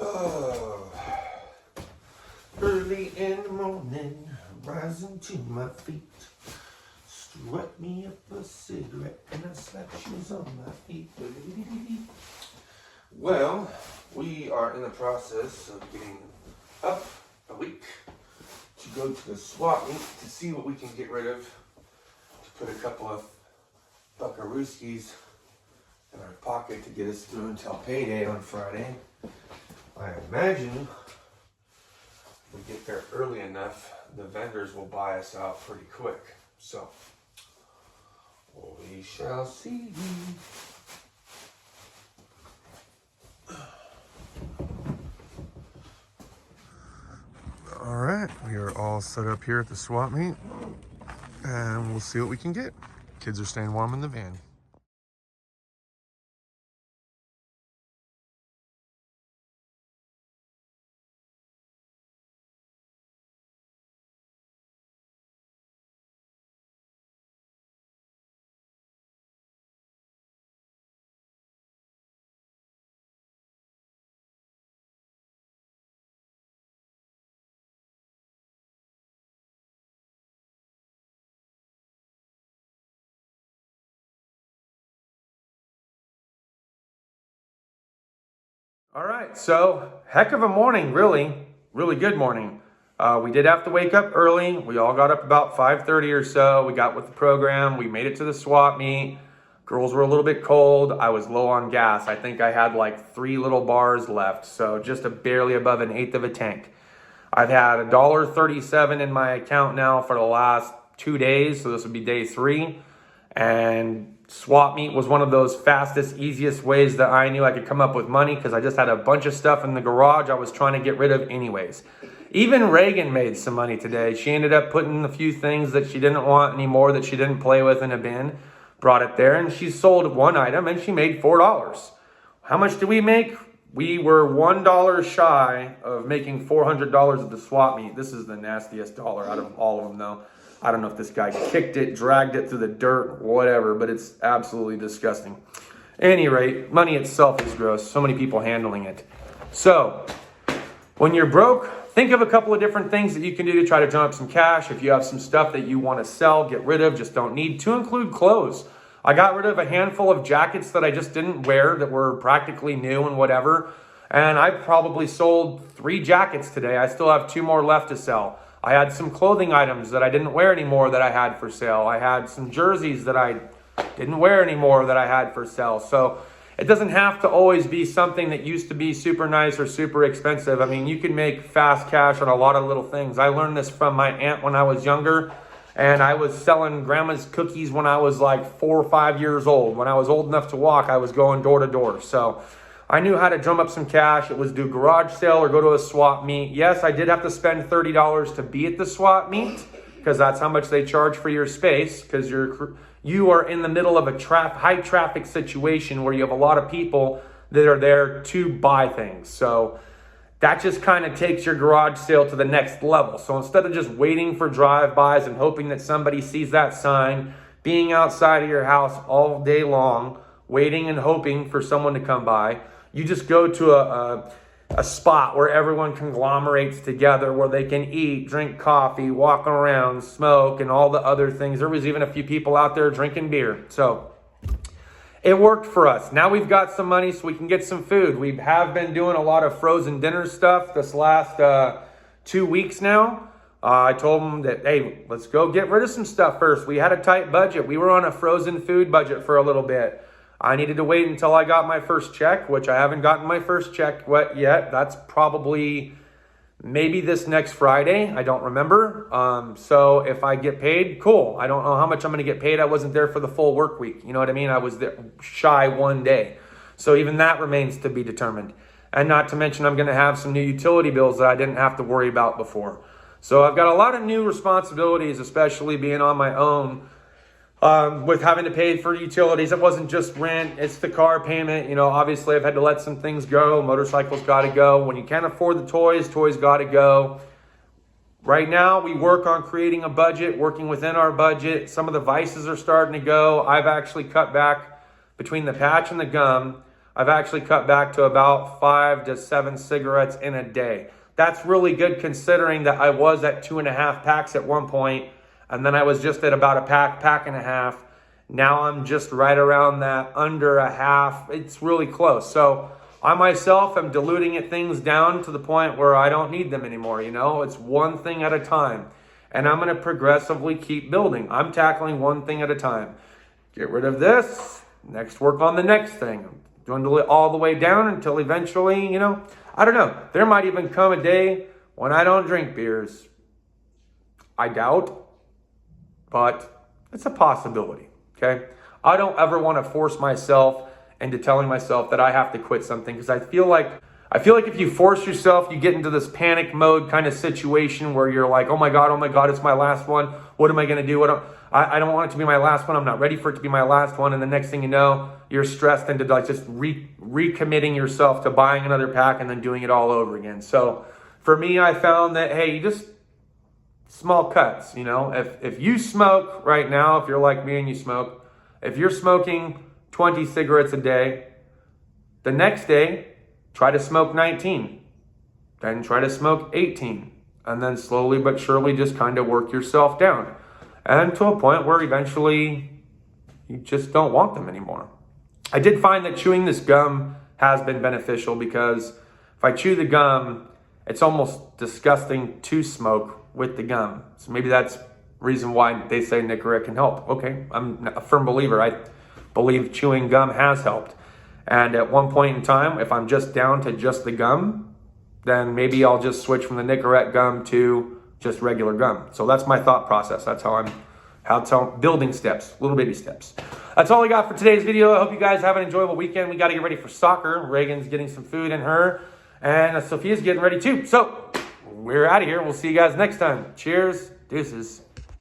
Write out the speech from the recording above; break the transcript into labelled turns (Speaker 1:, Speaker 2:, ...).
Speaker 1: Oh, early in the morning, rising to my feet. Strut me up a cigarette and I slap shoes on my feet. Well, we are in the process of getting up a week to go to the swap meet to see what we can get rid of, to put a couple of buckarooskies in our pocket to get us through until payday on Friday. I imagine if we get there early enough, the vendors will buy us out pretty quick. So, we shall see. All right, we are all set up here at the swap meet, and we'll see what we can get. Kids are staying warm in the van. All right, so heck of a morning, really good morning. We did have to wake up early. We all got up about 5:30 or so. We got with the program. We made it to the swap meet. Girls were a little bit cold. I was low on gas. I think I had like 3 little bars left, so just barely above an eighth of a tank. I've had $1.37 in my account now for the last 2 days, so this would be day 3. And swap meet was one of those fastest, easiest ways that I knew I could come up with money because I just had a bunch of stuff in the garage I was trying to get rid of anyways. Even Reagan made some money today. She ended up putting a few things that she didn't want anymore, that she didn't play with, in a bin, brought it there, and she sold one item and she made $4. How much did we make? We were $1 shy of making $400 at the swap meet. This is the nastiest dollar out of all of them though. I don't know if this guy kicked it, dragged it through the dirt, whatever, but it's absolutely disgusting. At any rate, money itself is gross. So many people handling it. So, when you're broke, think of a couple of different things that you can do to try to drum up some cash. If you have some stuff that you want to sell, get rid of, just don't need, to include clothes. I got rid of a handful of jackets that I just didn't wear that were practically new and whatever. And I probably sold 3 jackets today. I still have 2 more left to sell. I had some clothing items that I didn't wear anymore that I had for sale. I had some jerseys that I didn't wear anymore that I had for sale. So it doesn't have to always be something that used to be super nice or super expensive. I mean, you can make fast cash on a lot of little things. I learned this from my aunt when I was younger, and I was selling grandma's cookies when I was like 4 or 5 years old. When I was old enough to walk, I was going door to door. So I knew how to drum up some cash. It was do a garage sale or go to a swap meet. Yes, I did have to spend $30 to be at the swap meet because that's how much they charge for your space, because you are in the middle of a high traffic situation where you have a lot of people that are there to buy things. So that just kind of takes your garage sale to the next level. So instead of just waiting for drive-bys and hoping that somebody sees that sign, being outside of your house all day long, waiting and hoping for someone to come by, you just go to a spot where everyone conglomerates together, where they can eat, drink coffee, walk around, smoke, and all the other things. There was even a few people out there drinking beer. So it worked for us. Now we've got some money so we can get some food. We have been doing a lot of frozen dinner stuff this last 2 weeks now. I told them that, hey, let's go get rid of some stuff first. We had a tight budget. We were on a frozen food budget for a little bit. I needed to wait until I got my first check, which I haven't gotten my first check yet. That's probably maybe this next Friday. I don't remember. So if I get paid, cool. I don't know how much I'm going to get paid. I wasn't there for the full work week. You know what I mean? I was there shy 1 day. So even that remains to be determined. And not to mention, I'm going to have some new utility bills that I didn't have to worry about before. So I've got a lot of new responsibilities, especially being on my own. With having to pay for utilities. It wasn't just rent, it's the car payment. You know, obviously I've had to let some things go. Motorcycles got to go. When you can't afford the toys got to go. Right now we work on creating a budget, working within our budget. Some of the vices are starting to go. I've actually cut back between the patch and the gum. I've actually cut back to about 5 to 7 cigarettes in a day. That's really good considering that I was at 2.5 packs at one point, and then I was just at about a pack and a half. Now I'm just right around that, under a half. It's really close. So I myself am diluting things down to the point where I don't need them anymore. You know, it's one thing at a time. And I'm going to progressively keep building. I'm tackling one thing at a time. Get rid of this. Next, work on the next thing. Dwindle it all the way down until eventually, you know, I don't know. There might even come a day when I don't drink beers. I doubt, but it's a possibility. Okay, I don't ever want to force myself into telling myself that I have to quit something, because I feel like if you force yourself, you get into this panic mode kind of situation where you're like, oh my God, it's my last one. What am I going to do? I don't want it to be my last one. I'm not ready for it to be my last one. And the next thing you know, you're stressed into like just recommitting yourself to buying another pack and then doing it all over again. So for me, I found that, hey, you just small cuts, you know, if you smoke right now, if you're like me and you smoke, if you're smoking 20 cigarettes a day, the next day, try to smoke 19, then try to smoke 18, and then slowly but surely just kind of work yourself down, and to a point where eventually you just don't want them anymore. I did find that chewing this gum has been beneficial, because if I chew the gum, it's almost disgusting to smoke with the gum. So maybe that's the reason why they say Nicorette can help. Okay, I'm a firm believer. I believe chewing gum has helped. And at one point in time, if I'm just down to just the gum, then maybe I'll just switch from the Nicorette gum to just regular gum. So that's my thought process. That's how I'm building steps, little baby steps. That's all I got for today's video. I hope you guys have an enjoyable weekend. We got to get ready for soccer. Reagan's getting some food in her, and Sophia's getting ready too. So we're out of here. We'll see you guys next time. Cheers. Deuces.